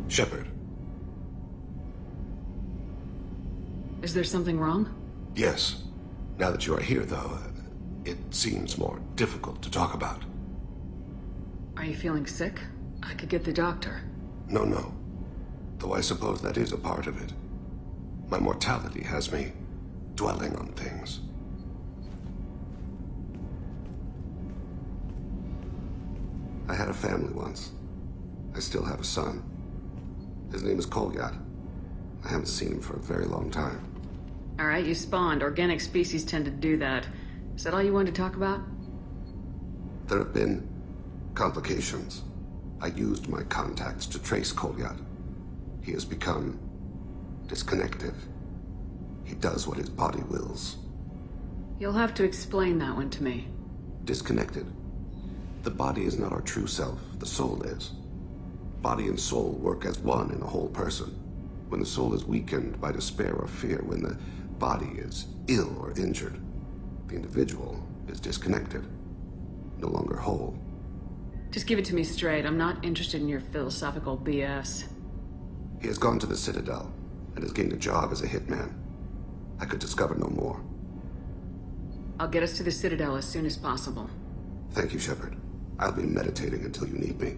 Shepard. Is there something wrong? Yes. Now that you are here, though, it seems more difficult to talk about. Are you feeling sick? I could get the doctor. No. Though I suppose that is a part of it. My mortality has me dwelling on things. I had a family once. I still have a son. His name is Kolgat. I haven't seen him for a very long time. Alright, you spawned. Organic species tend to do that. Is that all you wanted to talk about? There have been complications. I used my contacts to trace Kolgat. He has become disconnected. He does what his body wills. You'll have to explain that one to me. Disconnected. The body is not our true self, the soul is. Body and soul work as one in a whole person. When the soul is weakened by despair or fear, when the body is ill or injured, the individual is disconnected, no longer whole. Just give it to me straight. I'm not interested in your philosophical BS. He has gone to the Citadel and has gained a job as a hitman. I could discover no more. I'll get us to the Citadel as soon as possible. Thank you, Shepard. I'll be meditating until you need me.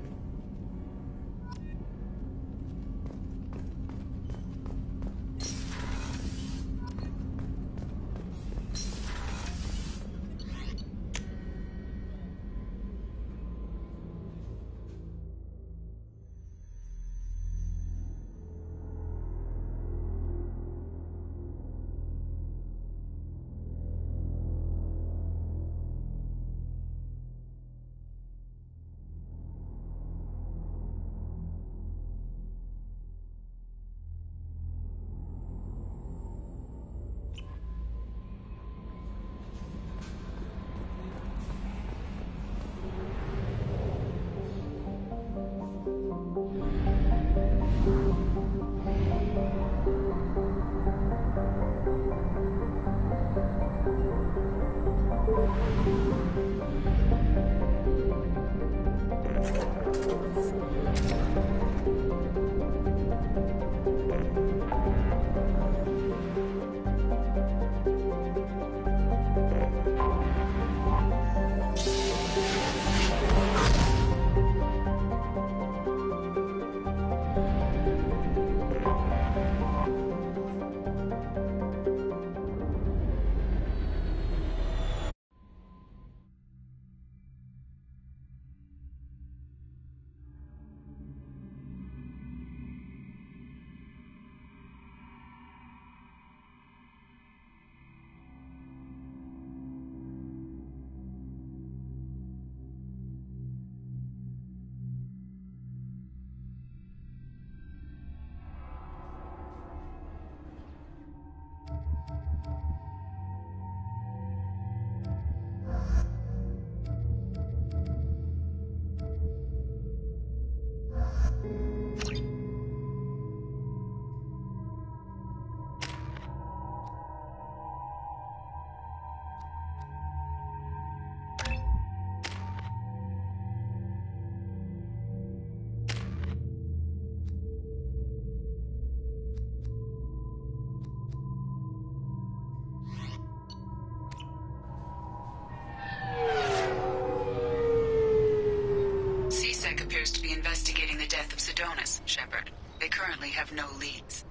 Appears to be investigating the death of Sidonis, Shepard. They currently have no leads.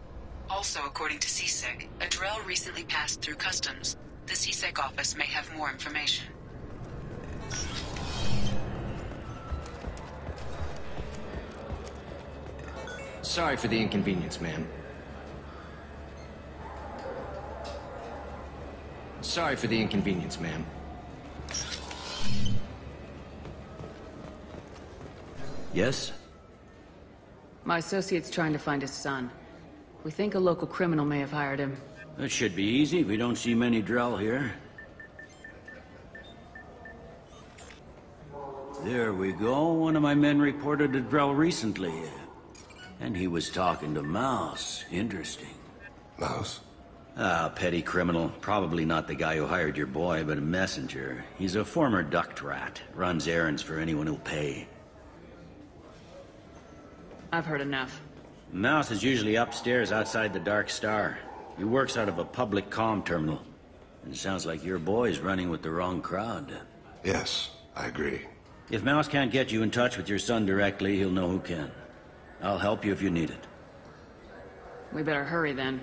Also, according to CSEC, a Drell recently passed through customs. The CSEC office may have more information. Sorry for the inconvenience, ma'am. Sorry for the inconvenience, ma'am. Yes? My associate's trying to find his son. We think a local criminal may have hired him. That should be easy. We don't see many Drell here. There we go. One of my men reported a Drell recently. And he was talking to Mouse. Interesting. Mouse? Ah, petty criminal. Probably not the guy who hired your boy, but a messenger. He's a former duct rat. Runs errands for anyone who'll pay. I've heard enough. Mouse is usually upstairs outside the Dark Star. He works out of a public comm terminal. And it sounds like your boy's running with the wrong crowd. Yes, I agree. If Mouse can't get you in touch with your son directly, he'll know who can. I'll help you if you need it. We better hurry then.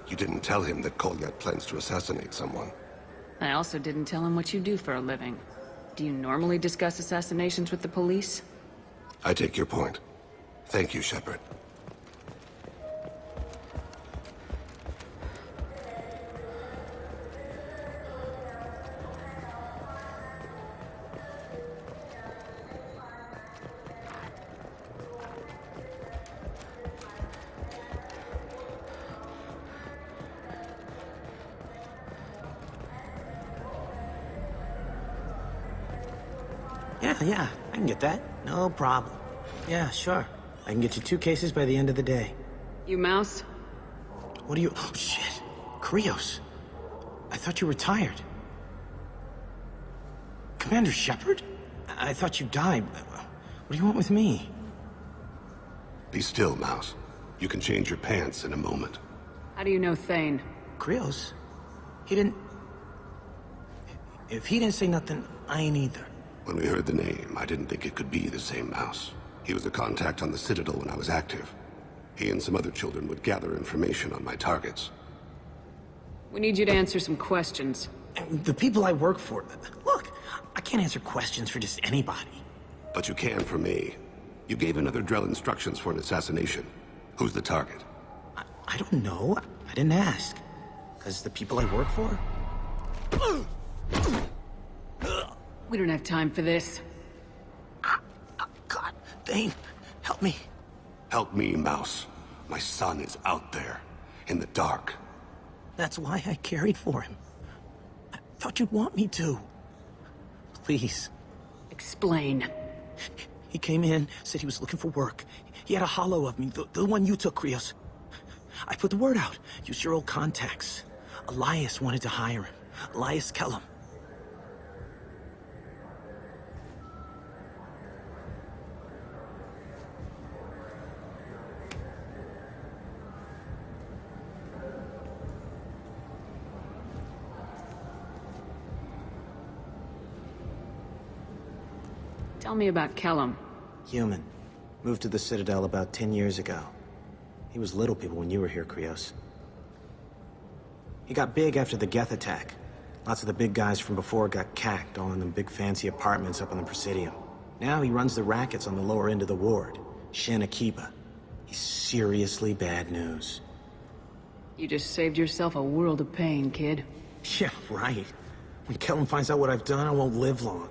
You didn't tell him that Kolyat plans to assassinate someone. I also didn't tell him what you do for a living. Do you normally discuss assassinations with the police? I take your point. Thank you, Shepard. Yeah, I can get that. No problem. Yeah, sure. I can get you 2 cases by the end of the day. You Mouse? What do you... Oh, shit. Krios. I thought you retired. Commander Shepard? I thought you died. What do you want with me? Be still, Mouse. You can change your pants in a moment. How do you know Thane? Krios? He didn't... If he didn't say nothing, I ain't either. When we heard the name, I didn't think it could be the same Mouse. He was a contact on the Citadel when I was active. He and some other children would gather information on my targets. We need you to answer some questions. The people I work for... Look, I can't answer questions for just anybody. But you can for me. You gave another Drell instructions for an assassination. Who's the target? I don't know. I didn't ask. Because the people I work for? We don't have time for this. God, Thane, help me. Help me, Mouse. My son is out there, in the dark. That's why I carried for him. I thought you'd want me to. Please. Explain. He came in, said he was looking for work. He had a hollow of me, the one you took, Krios. I put the word out. Use your old contacts. Elias wanted to hire him. Elias Kellum. Tell me about Kellum. Human. Moved to the Citadel about 10 years ago. He was little people when you were here, Krios. He got big after the Geth attack. Lots of the big guys from before got cacked, all in them big fancy apartments up on the Presidium. Now he runs the rackets on the lower end of the ward. Shin Akiba. He's seriously bad news. You just saved yourself a world of pain, kid. Yeah, right. When Kellum finds out what I've done, I won't live long.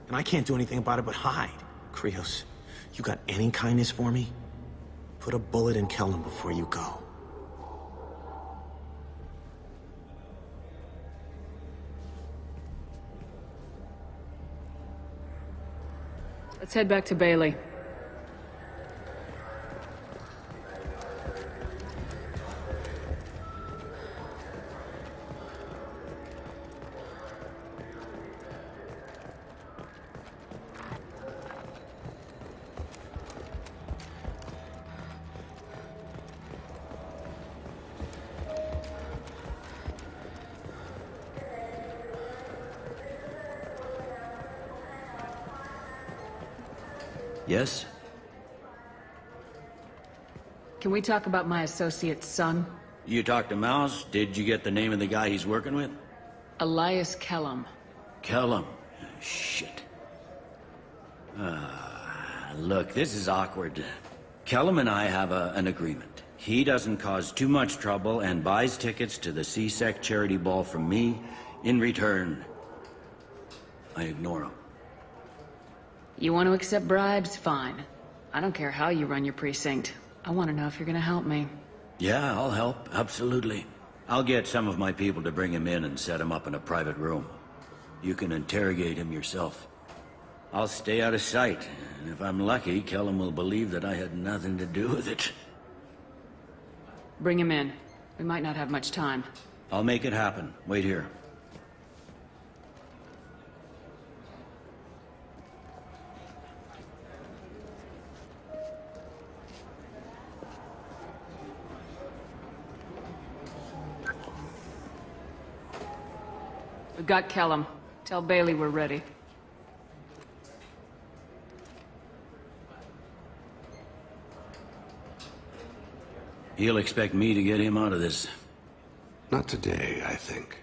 And I can't do anything about it but hide. Krios, you got any kindness for me? Put a bullet in Kellum before you go. Let's head back to Bailey. Yes? Can we talk about my associate's son? You talked to Mouse? Did you get the name of the guy he's working with? Elias Kellum. Kellum. Shit. Look, this is awkward. Kellum and I have an agreement. He doesn't cause too much trouble and buys tickets to the CSEC charity ball from me. In return, I ignore him. You want to accept bribes? Fine. I don't care how you run your precinct. I want to know if you're gonna help me. Yeah, I'll help. Absolutely. I'll get some of my people to bring him in and set him up in a private room. You can interrogate him yourself. I'll stay out of sight, and if I'm lucky, Kellum will believe that I had nothing to do with it. Bring him in. We might not have much time. I'll make it happen. Wait here. We've got Kellum. Tell Bailey we're ready. He'll expect me to get him out of this. Not today, I think.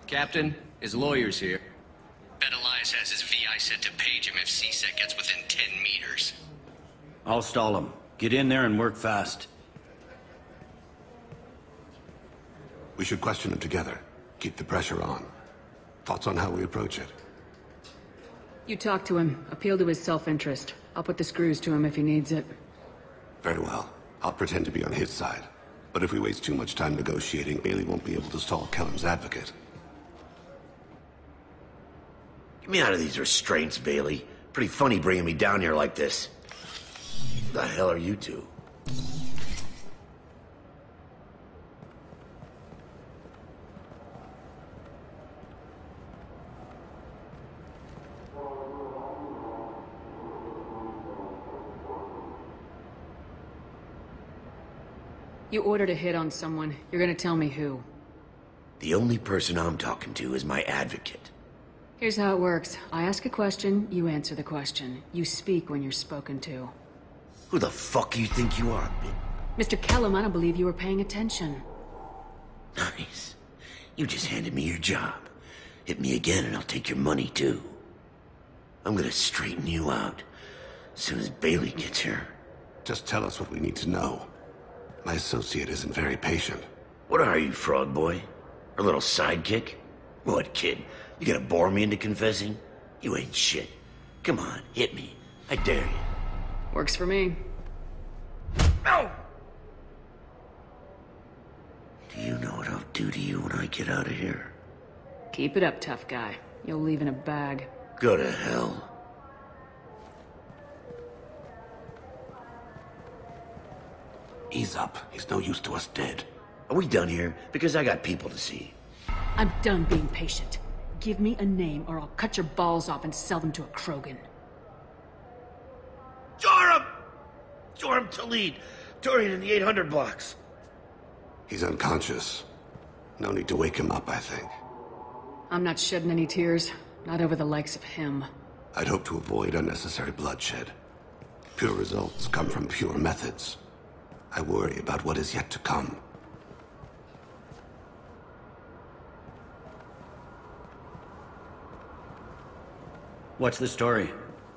Captain, his lawyer's here. Bet Elias has his VI set to page him if CSEC gets within 10 meters. I'll stall him. Get in there and work fast. We should question him together. Keep the pressure on. Thoughts on how we approach it? You talk to him. Appeal to his self-interest. I'll put the screws to him if he needs it. Very well. I'll pretend to be on his side. But if we waste too much time negotiating, Bailey won't be able to stall Kellum's advocate. Get me out of these restraints, Bailey. Pretty funny bringing me down here like this. Who the hell are you two? You ordered a hit on someone. You're gonna tell me who. The only person I'm talking to is my advocate. Here's how it works. I ask a question, you answer the question. You speak when you're spoken to. Who the fuck you think you are, bitch? Mr. Kellum, I don't believe you were paying attention. Nice. You just handed me your job. Hit me again and I'll take your money too. I'm gonna straighten you out as soon as Bailey gets here. Just tell us what we need to know. My associate isn't very patient. What are you, frog boy? Our little sidekick? What, kid? You gonna bore me into confessing? You ain't shit. Come on, hit me. I dare you. Works for me. No! Do you know what I'll do to you when I get out of here? Keep it up, tough guy. You'll leave in a bag. Go to hell. Ease up. He's no use to us dead. Are we done here? Because I got people to see. I'm done being patient. Give me a name or I'll cut your balls off and sell them to a Krogan. Joram! Joram Talid, Turian in the 800 blocks. He's unconscious. No need to wake him up, I think. I'm not shedding any tears. Not over the likes of him. I'd hope to avoid unnecessary bloodshed. Pure results come from pure methods. I worry about what is yet to come. What's the story?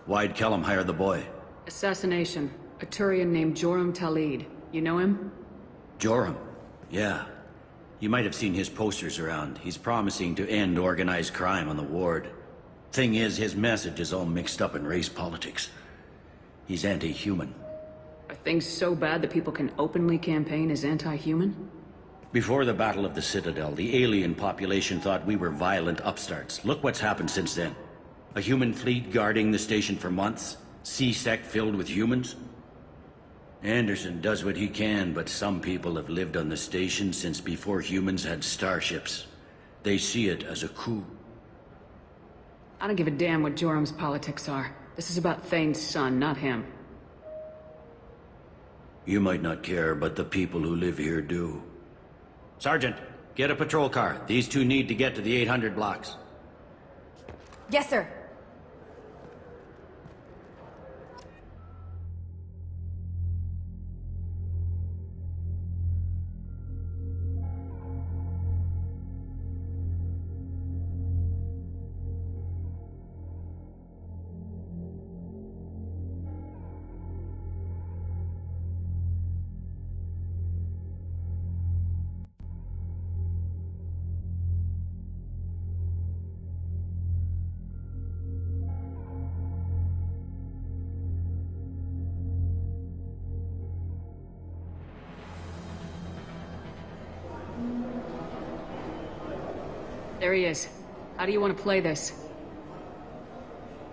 Why'd Kellum hire the boy? Assassination. A Turian named Joram Talid. You know him? Joram? Yeah. You might have seen his posters around. He's promising to end organized crime on the ward. Thing is, his message is all mixed up in race politics. He's anti-human. Are things so bad that people can openly campaign as anti-human? Before the Battle of the Citadel, the alien population thought we were violent upstarts. Look what's happened since then. A human fleet guarding the station for months. CSEC filled with humans. Anderson does what he can, but some people have lived on the station since before humans had starships. They see it as a coup. I don't give a damn what Joram's politics are. This is about Thane's son, not him. You might not care, but the people who live here do. Sergeant, get a patrol car. These two need to get to the 800 blocks. Yes, sir. There he is. How do you want to play this?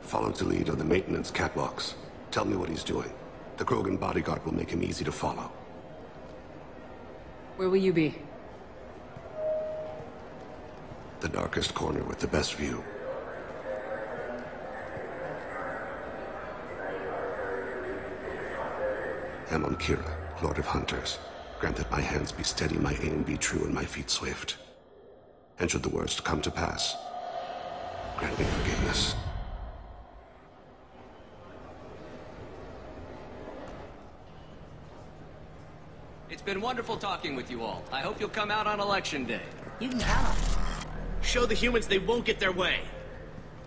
Follow to lead on the maintenance catwalks. Tell me what he's doing. The Krogan bodyguard will make him easy to follow. Where will you be? The darkest corner with the best view. I'm on Kira, Lord of Hunters. Grant that my hands be steady, my aim be true, and my feet swift. And should the worst come to pass, grant me forgiveness. It's been wonderful talking with you all. I hope you'll come out on Election Day. You can count on it. Show the humans they won't get their way.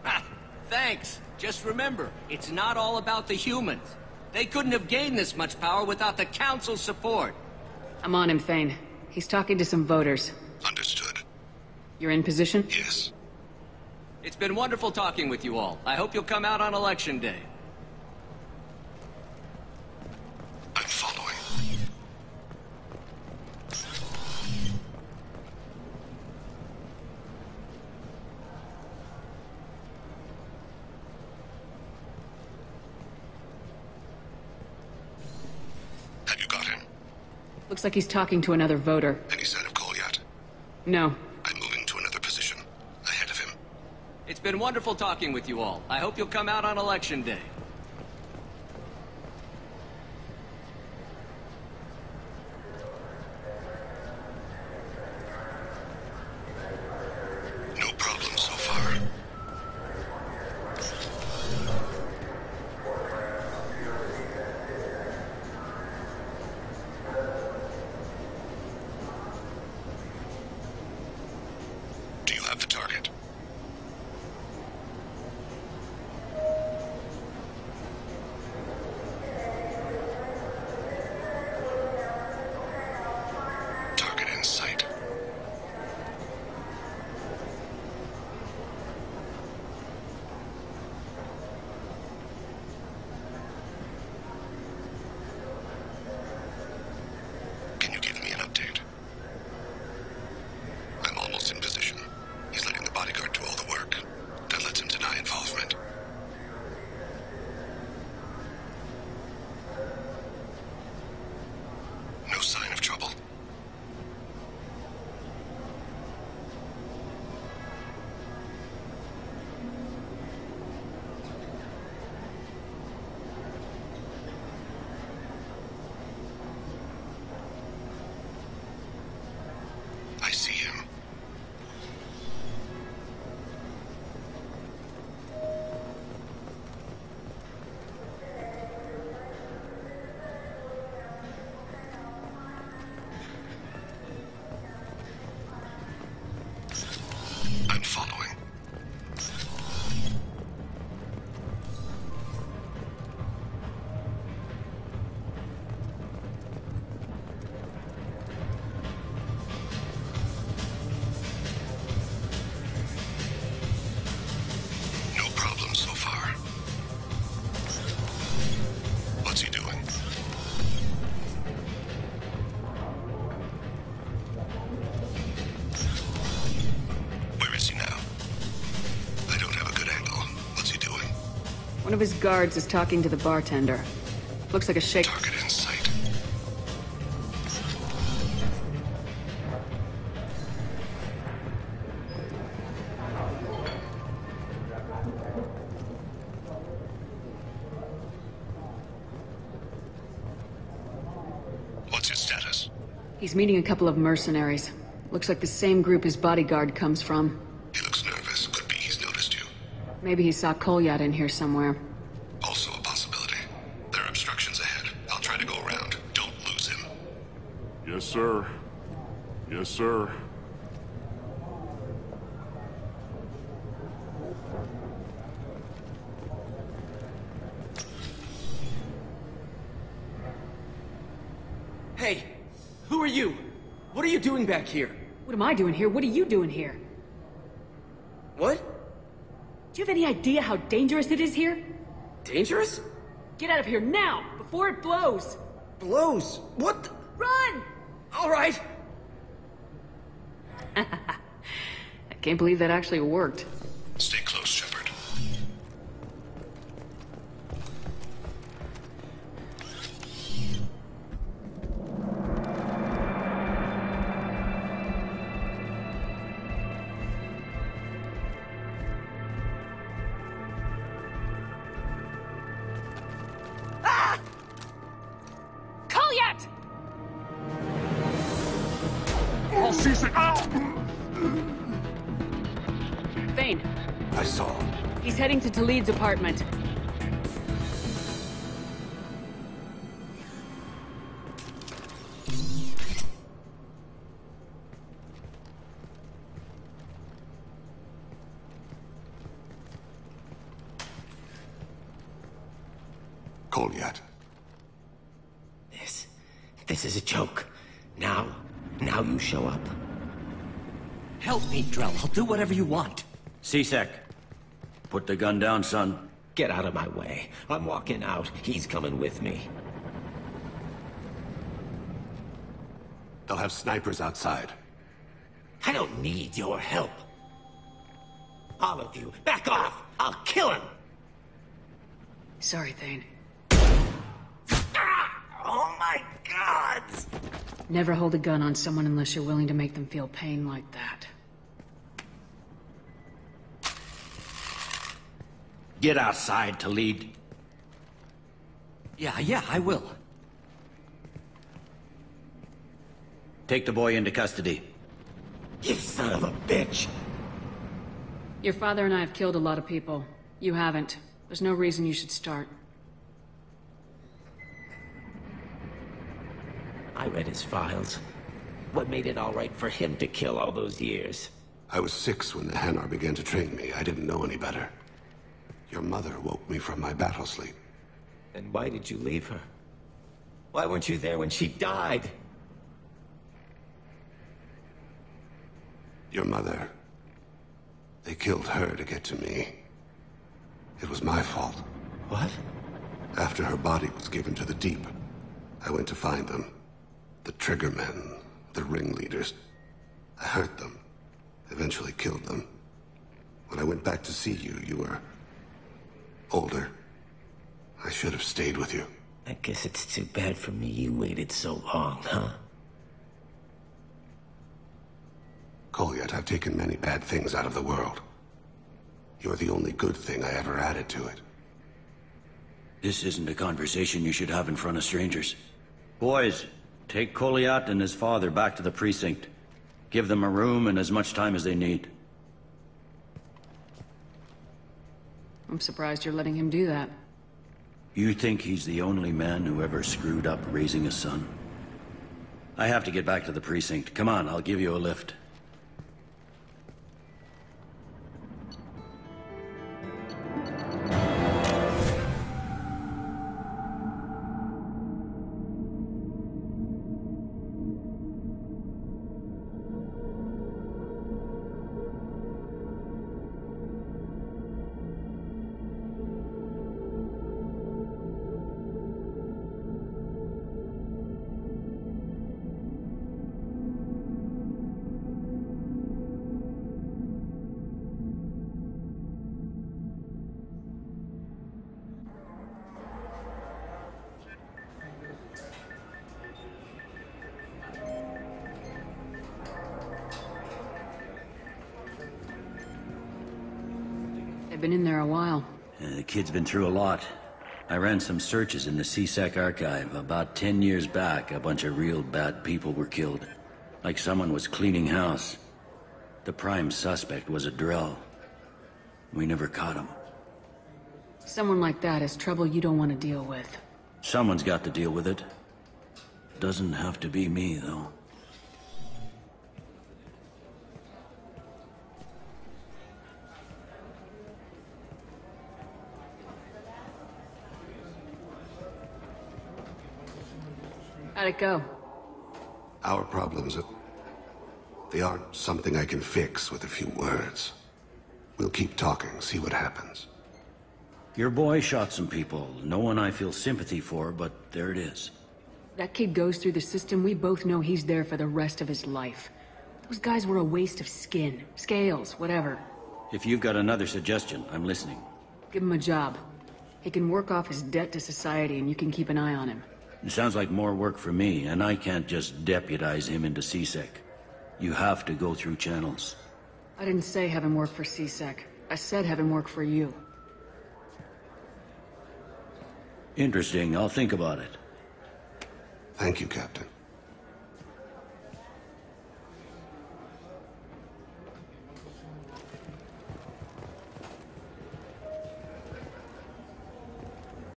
Ha! Thanks. Just remember, it's not all about the humans. They couldn't have gained this much power without the Council's support. I'm on him, Thane. He's talking to some voters. Understood. You're in position? Yes. It's been wonderful talking with you all. I hope you'll come out on Election Day. I'm following. Have you got him? Looks like he's talking to another voter. Any sign of Cole yet? No. I'm moving to another position. Ahead of him. It's been wonderful talking with you all. I hope you'll come out on Election Day. No problem so far. Do you have the target? Target in sight. Can you give me an update? I'm almost in position. He's letting the bodyguard do all the work. That lets him deny involvement. No sign of trouble. I see him. I'm following. No problem so far. What's he doing? Where is he now? I don't have a good angle. What's he doing? One of his guards is talking to the bartender. Looks like a shake. Target in sight. What's his status? He's meeting a couple of mercenaries. Looks like the same group his bodyguard comes from. He looks nervous. Could be he's noticed you. Maybe he saw Kolyat in here somewhere. Also a possibility. There are obstructions ahead. I'll try to go around. Don't lose him. Yes, sir. Yes, sir. Hey, who are you? What are you doing back here? What am I doing here? What are you doing here? What? Do you have any idea how dangerous it is here? Dangerous? Get out of here now, before it blows! Blows? What the? Run! All right. I can't believe that actually worked. Stay close, Shepard. Kolyat! I'll cease it. Ow! Thane. I saw. He's heading to Talid's apartment. Kolyat. This is a joke. Now you show up. Help me, Drell. I'll do whatever you want. C-Sec. Put the gun down, son. Get out of my way. I'm walking out. He's coming with me. They'll have snipers outside. I don't need your help. All of you, back off! I'll kill him! Sorry, Thane. Oh my God! Never hold a gun on someone unless you're willing to make them feel pain like that. Get outside, Talid. Yeah, I will. Take the boy into custody. You son of a bitch! Your father and I have killed a lot of people. You haven't. There's no reason you should start. I read his files. What made it all right for him to kill all those years? I was 6 when the Hanar began to train me. I didn't know any better. Your mother woke me from my battle sleep. Then why did you leave her? Why weren't you there when she died? Your mother... They killed her to get to me. It was my fault. What? After her body was given to the Deep, I went to find them. The Triggermen, the ringleaders. I hurt them, eventually killed them. When I went back to see you, you were... older. I should have stayed with you. I guess it's too bad for me you waited so long, huh? Kolyat, I've taken many bad things out of the world. You're the only good thing I ever added to it. This isn't a conversation you should have in front of strangers. Boys, take Kolyat and his father back to the precinct. Give them a room and as much time as they need. I'm surprised you're letting him do that. You think he's the only man who ever screwed up raising a son? I have to get back to the precinct. Come on, I'll give you a lift. They've been in there a while. The kid's been through a lot. I ran some searches in the C-Sec archive. About 10 years back, a bunch of real bad people were killed. Like someone was cleaning house. The prime suspect was a Drell. We never caught him. Someone like that is trouble you don't want to deal with. Someone's got to deal with it. Doesn't have to be me, though. How'd it go? Our problems, they aren't something I can fix with a few words. We'll keep talking, see what happens. Your boy shot some people. No one I feel sympathy for, but there it is. That kid goes through the system, we both know he's there for the rest of his life. Those guys were a waste of skin, scales, whatever. If you've got another suggestion, I'm listening. Give him a job. He can work off his debt to society and you can keep an eye on him. It sounds like more work for me, and I can't just deputize him into C-Sec. You have to go through channels. I didn't say have him work for C-Sec. I said have him work for you. Interesting. I'll think about it. Thank you, Captain.